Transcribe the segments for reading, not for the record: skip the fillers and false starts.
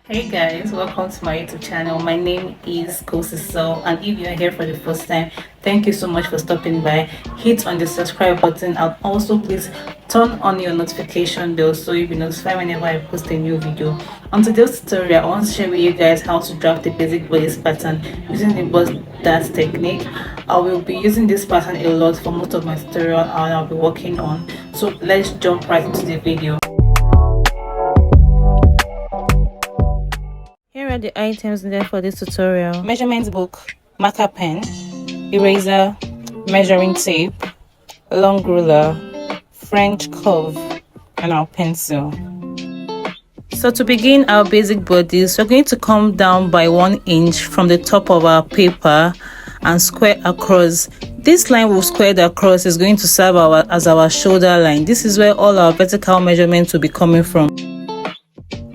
Hey guys, welcome to my YouTube channel. My name is Kosiso, and if you're here for the first time, thank you so much for stopping by. Hit on the subscribe button and also please turn on your notification bell so you'll be notified whenever I post a new video. On today's tutorial, I want to share with you guys how to draft a basic bodice pattern using the BODICE technique. I will be using this pattern a lot for most of my tutorial and I'll be working on. So let's jump right into the video. Here are the items needed for this tutorial: measurement book, marker pen, eraser, measuring tape, long ruler, French curve, and our pencil. So to begin our basic bodice, we're going to come down by 1 inch from the top of our paper and square across. This line we've squared across is going to serve as our shoulder line. This is where all our vertical measurements will be coming from.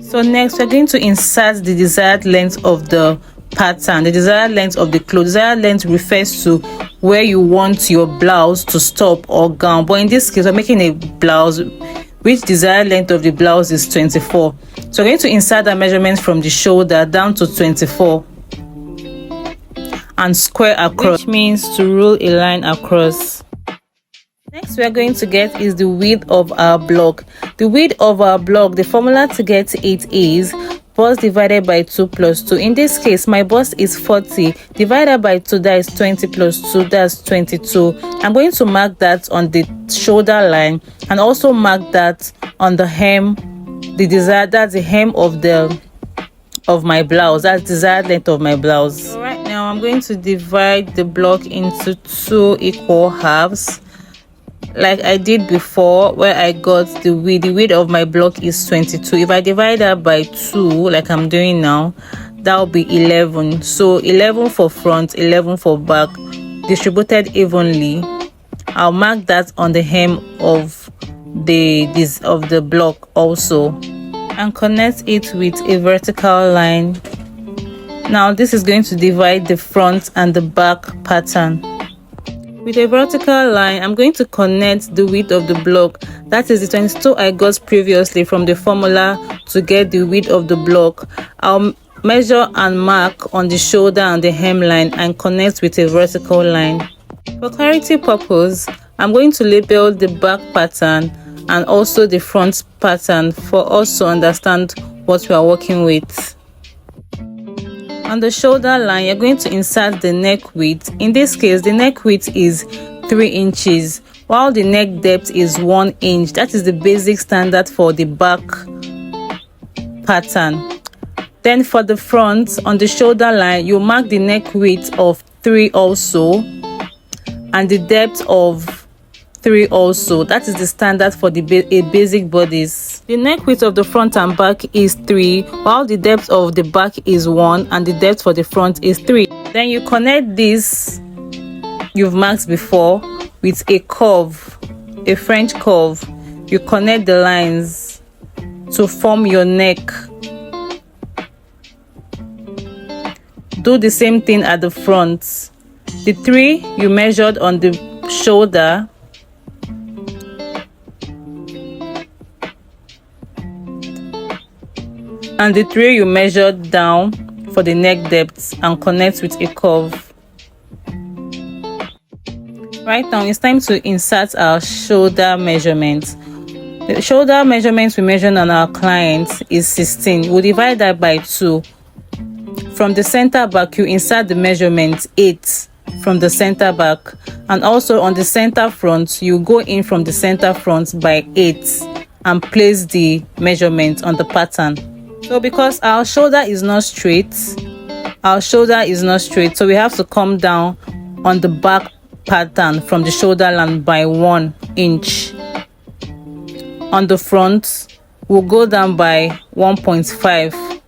So next, we're going to insert the desired length of the pattern, the desired length of the clothes. Desired length refers to where you want your blouse to stop or gown. But in this case, we're making a blouse which desired length of the blouse is 24. So we're going to insert the measurement from the shoulder down to 24 and square across, which means to rule a line across. Next we are going to get is the width of our block. The width of our block, the formula to get it is bust divided by 2 plus 2. In this case, my bust is 40 divided by 2, that is 20 plus 2, that's 22. I'm going to mark that on the shoulder line and also mark that on the hem, that's the hem of my blouse, that's desired length of my blouse. So right now I'm going to divide the block into 2 equal halves, like I did before, where I got the width. The width of my block is 22. If I divide that by 2, like I'm doing now, that will be 11. So 11 for front, 11 for back, distributed evenly. I'll mark that on the hem of the block also, and connect it with a vertical line. Now this is going to divide the front and the back pattern. With a vertical line, I'm going to connect the width of the block, that is the 22 I got previously from the formula to get the width of the block. I'll measure and mark on the shoulder and the hemline and connect with a vertical line. For clarity purpose, I'm going to label the back pattern and also the front pattern for us to understand what we are working with. On the shoulder line, you're going to insert the neck width. In this case, the neck width is 3 inches, while the neck depth is 1 inch. That is the basic standard for the back pattern. Then for the front, on the shoulder line, you mark the neck width of 3 also, and the depth of 3 also. That is the standard for a basic bodice. The neck width of the front and back is 3, while the depth of the back is 1 and the depth for the front is 3. Then you connect this you've marked before with a curve, a French curve. You connect the lines to form your neck. Do the same thing at the front. The 3 you measured on the shoulder, and the 3 you measured down for the neck depth and connect with a curve. Right now it's time to insert our shoulder measurement. The shoulder measurements we measured on our client is 16. We'll divide that by 2. From the center back, you insert the measurement 8 from the center back, and also on the center front, you go in from the center front by 8 and place the measurement on the pattern. So because our shoulder is not straight, so we have to come down on the back pattern from the shoulder line by 1 inch. On the front, we'll go down by 1.5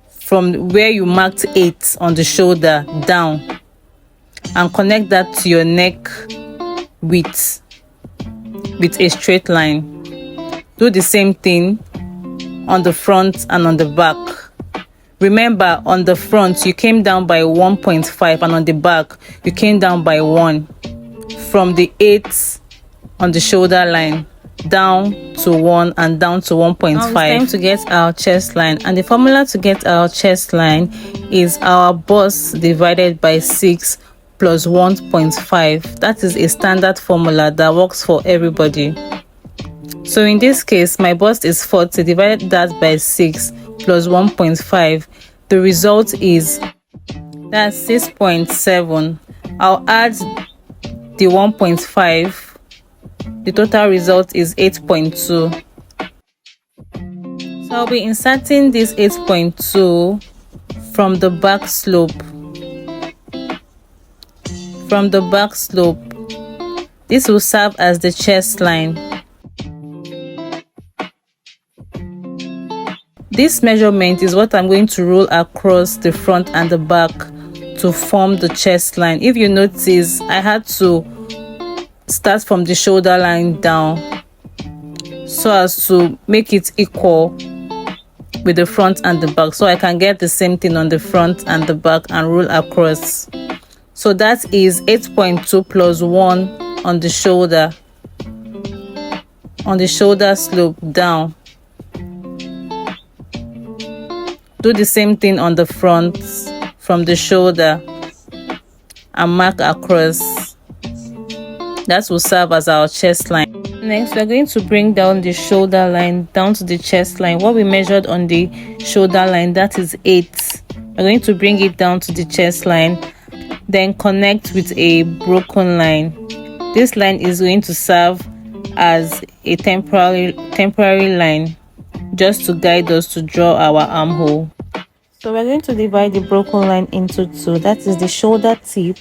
from where you marked 8 on the shoulder down, and connect that to your neck width with a straight line. Do the same thing on the front and on the back. Remember, on the front you came down by 1.5 and on the back you came down by 1 from the 8 on the shoulder line down to 1 and down to 1.5. Now it's time to get our chest line, and the formula to get our chest line is our bust divided by 6 plus 1.5. That is a standard formula that works for everybody. So in this case, my bust is 40, divided that by 6 plus 1.5. The result is that's 6.7. I'll add the 1.5. The total result is 8.2. So I'll be inserting this 8.2 from the back slope. From the back slope, this will serve as the chest line. This measurement is what I'm going to roll across the front and the back to form the chest line. If you notice, I had to start from the shoulder line down so as to make it equal with the front and the back, so I can get the same thing on the front and the back and roll across. So that is 8.2 plus 1 on the shoulder slope down. Do the same thing on the front from the shoulder and mark across. That will serve as our chest line. Next, we're going to bring down the shoulder line down to the chest line. What we measured on the shoulder line, that is 8. We're going to bring it down to the chest line, then connect with a broken line. This line is going to serve as a temporary line, just to guide us to draw our armhole. So we're going to divide the broken line into 2. That is the shoulder tip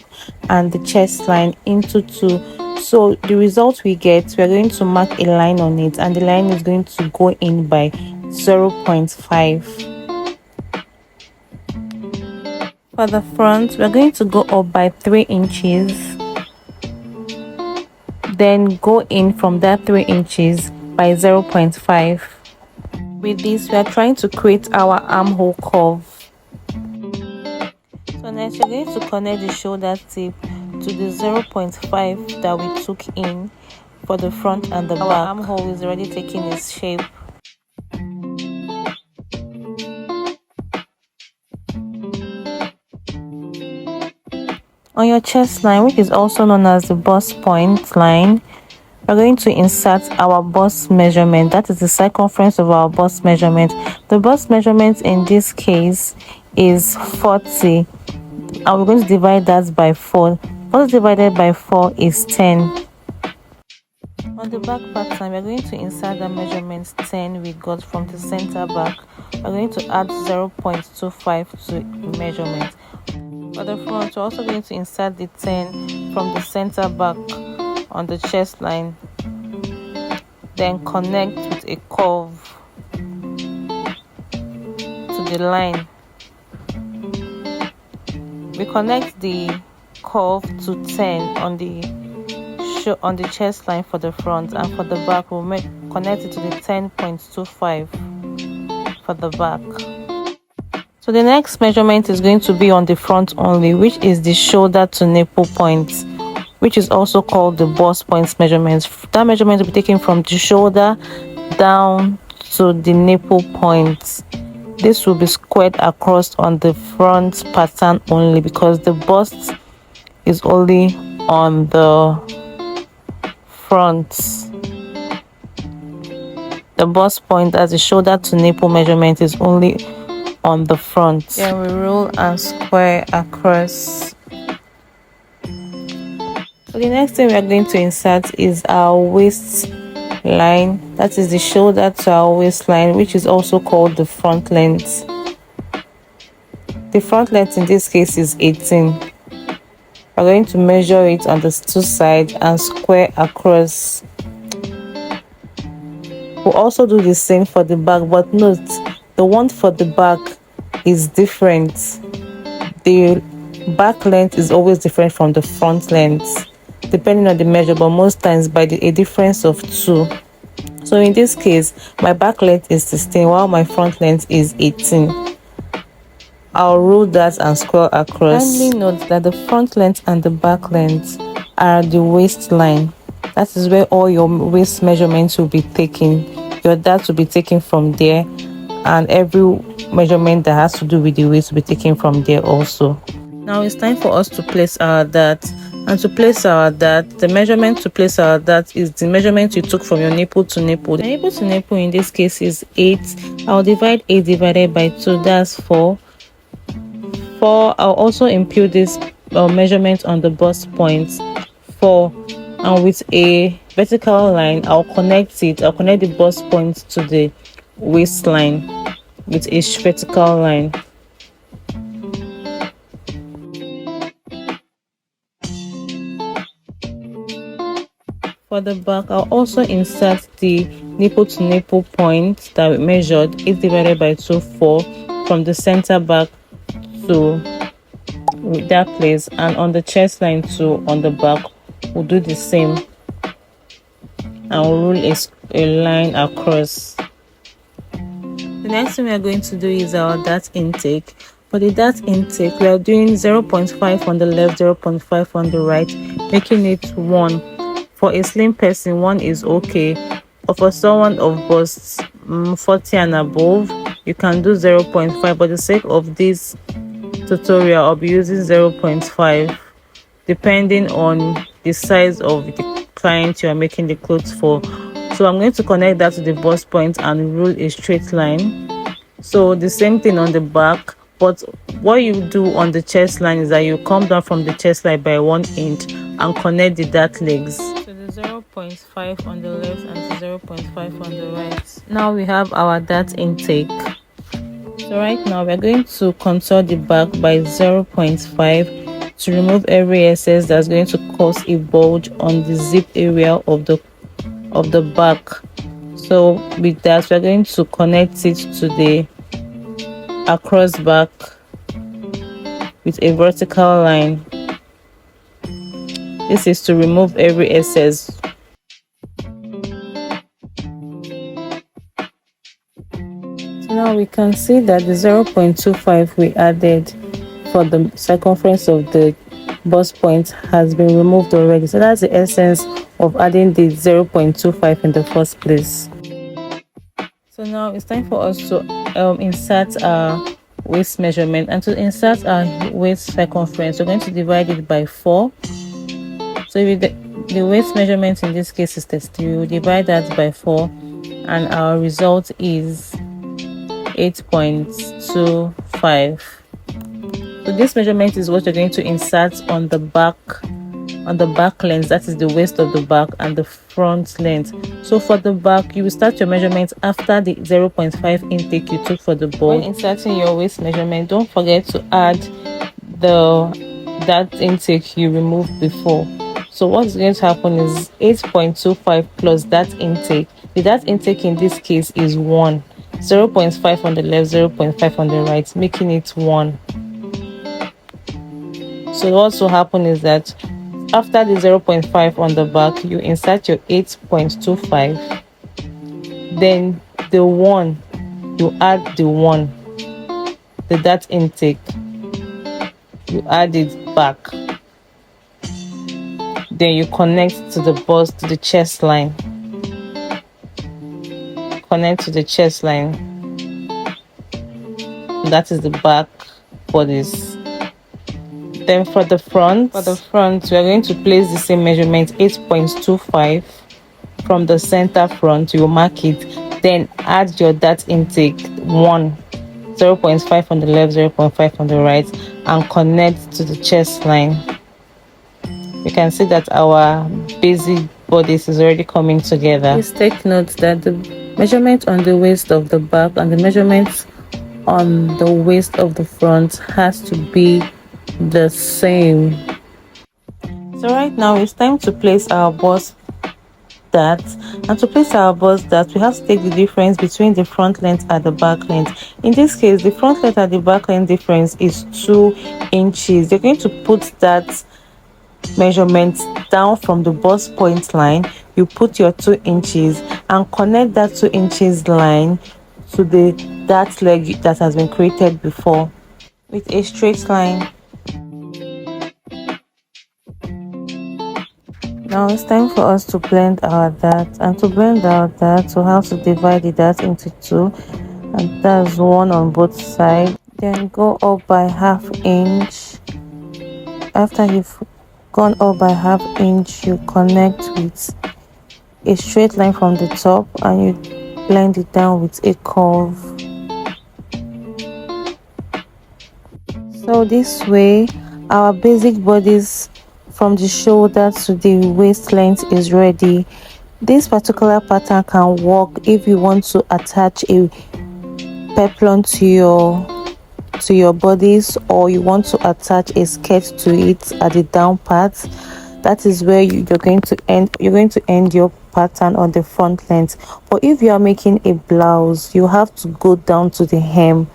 and the chest line into 2. So the result we get, we're going to mark a line on it, and the line is going to go in by 0.5. For the front, we're going to go up by 3 inches, then go in from that 3 inches by 0.5. With this, we are trying to create our armhole curve. So next, we're going to connect the shoulder tip to the 0.5 that we took in for the front and the back. Our armhole is already taking its shape. On your chest line, which is also known as the bust point line, we're going to insert our bust measurement. That is the circumference of our bust measurement. The bust measurement in this case is 40, and we're going to divide that by 4. 40 divided by 4 is 10. On the back pattern, we're going to insert the measurement 10 we got from the center back. We're going to add 0.25 to the measurement. For the front, we're also going to insert the 10 from the center back on the chest line, then connect with a curve to the line. We connect the curve to 10 on the chest line for the front, and for the back we'll connect it to the 10.25 for the back. So the next measurement is going to be on the front only, which is the shoulder to nipple point, which is also called the bust points measurement. That measurement will be taken from the shoulder down to the nipple point. This will be squared across on the front pattern only, because the bust is only on the front. The bust point as the shoulder to nipple measurement is only on the front. Then we roll and square across. So the next thing we are going to insert is our waist line. That is the shoulder to our waistline, which is also called the front length. The front length in this case is 18. We're going to measure it on the 2 sides and square across. We'll also do the same for the back, but note the one for the back is different. The back length is always different from the front length, depending on the measure, but most times by a difference of 2. So in this case, my back length is 16 while my front length is 18. I'll roll that and scroll across. Kindly note that the front length and the back length are the waistline. That is where all your waist measurements will be taken. Your dart will be taken from there, and every measurement that has to do with the waist will be taken from there also. Now it's time for us to place our dart. And to place our dart, the measurement to place our dart is the measurement you took from your nipple to nipple. The nipple to nipple in this case is 8. I'll divide 8 divided by 2, that's 4. I'll also impute this measurement on the bust point, 4, and with a vertical line I'll connect the bust point to the waistline with a vertical line. For the back, I'll also insert the nipple to nipple point that we measured, 8 divided by 2, 4, from the center back to that place, and on the chest line too, on the back we'll do the same, and we'll rule a line across. The next thing we are going to do is our dart intake. For the dart intake, we are doing 0.5 on the left, 0.5 on the right, making it 1. For a slim person, 1 is okay, or for someone of bust 40 and above, you can do 0.5, but for the sake of this tutorial I'll be using 0.5, depending on the size of the client you are making the clothes for. So I'm going to connect that to the bust point and rule a straight line. So the same thing on the back, but what you do on the chest line is that you come down from the chest line by 1 inch and connect the dart legs. So the 0.5 on the left and the 0.5 on the right. Now we have our dart intake. So right now we're going to contour the back by 0.5 to remove every excess that's going to cause a bulge on the zip area of the back. So with that, we're going to connect it to the across back with a vertical line. This is to remove every excess. So now we can see that the 0.25 we added for the circumference of the bust point has been removed already. So that's the essence of adding the 0.25 in the first place. So now it's time for us to insert our waist measurement, and to insert our waist circumference we're going to divide it by 4. So if the waist measurement in this case is 30, we will divide that by 4, and our result is 8.25. So this measurement is what you're going to insert on the back length, that is the waist of the back, and the front length. So for the back, you will start your measurement after the 0.5 intake you took for the ball. When inserting your waist measurement, don't forget to add that intake you removed before. So what's going to happen is 8.25 plus that intake. That intake in this case is 1. 0.5 on the left, 0.5 on the right, making it 1. So what will happen is that after the 0.5 on the back, you insert your 8.25, then the 1, you add the 1, that intake, you add it back, then you connect to the bust, to the chest line, connect to the chest line. That is the back for this. Then for the front, we are going to place the same measurement, 8.25 from the center front. You will mark it, then add your dart intake 1, 0.5 on the left, 0.5 on the right, and connect to the chest line. You can see that our basic bodice is already coming together. Please take note that the measurement on the waist of the back and the measurement on the waist of the front has to be the same. So right now it's time to place our bust dart, and to place our bust dart we have to take the difference between the front length and the back length. In this case, the front length and the back length difference is 2 inches. You're going to put that measurement down from the bust point line. You put your 2 inches and connect that 2 inches line to the dart leg that has been created before with a straight line. Now it's time for us to blend our dart, and to blend our dart we have to divide the dart into two, and that's one on both sides. Then go up by half inch. After you've gone up by half inch, you connect with a straight line from the top and you blend it down with a curve. So this way our basic bodice from the shoulder to the waist length is ready. This particular pattern can work if you want to attach a peplum to your bodice, or you want to attach a skirt to it at the down part. That is where you're going to end your pattern on the front length. But if you are making a blouse, you have to go down to the hem,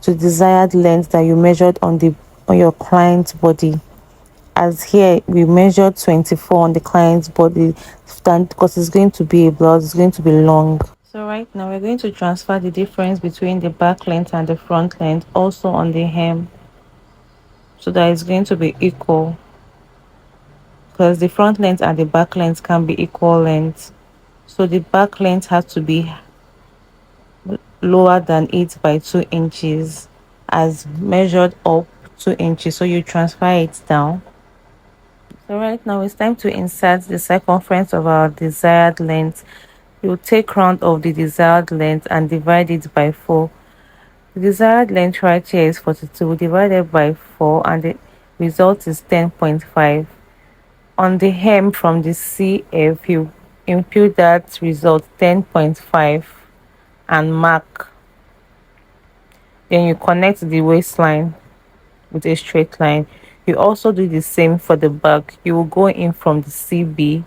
to the desired length that you measured on your client's body. As here we measured 24 on the client's body, because it's going to be a blouse, it's going to be long. So right now we're going to transfer the difference between the back length and the front length also on the hem, so that it's going to be equal, because the front length and the back length can be equal length. So the back length has to be lower than it by 2 inches, as measured up 2 inches. So you transfer it down. So right now it's time to insert the circumference of our desired length. You take round of the desired length and divide it by 4. The desired length right here is 42 divided by 4, and the result is 10.5. On the hem from the CF, you impute that result 10.5 and mark. Then you connect the waistline with a straight line. You also do the same for the back. You will go in from the CB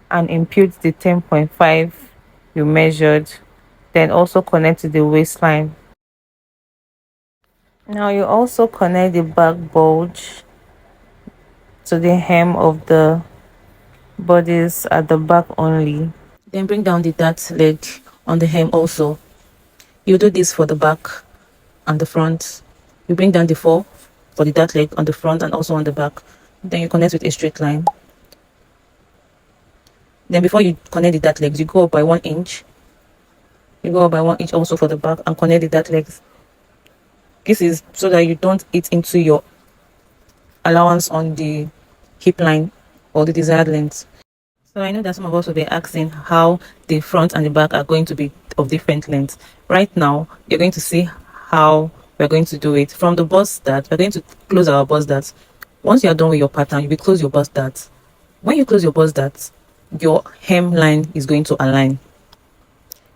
and impute the 10.5 you measured, then also connect to the waistline. Now you also connect the back bulge to the hem of the bodice at the back only. Then bring down the dart leg on the hem also. You do this for the back and the front. You bring down the 4 for the dart leg on the front and also on the back. Then you connect with a straight line. Then before you connect the dart legs, you go up by 1 inch. You go up by 1 inch also for the back and connect the dart legs. This is so that you don't eat into your allowance on the hip line or the desired length. So I know that some of us will be asking how the front and the back are going to be of different lengths. Right now, you're going to see how we're going to do it. From the bust dart, we're going to close our bust dart. Once you're done with your pattern, you will close your bust dart. When you close your bust dart, your hemline is going to align.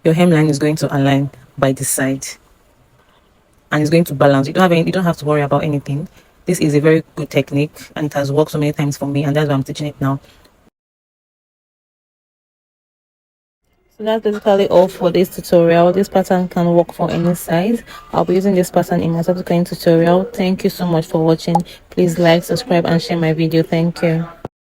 Your hemline is going to align by the side, and it's going to balance. You don't have to worry about anything. This is a very good technique, and it has worked so many times for me, and that's why I'm teaching it now. So that's basically all for this tutorial. This pattern can work for any size. I'll be using this pattern in my subsequent tutorial. Thank you so much for watching. Please like, subscribe, and share my video. Thank you.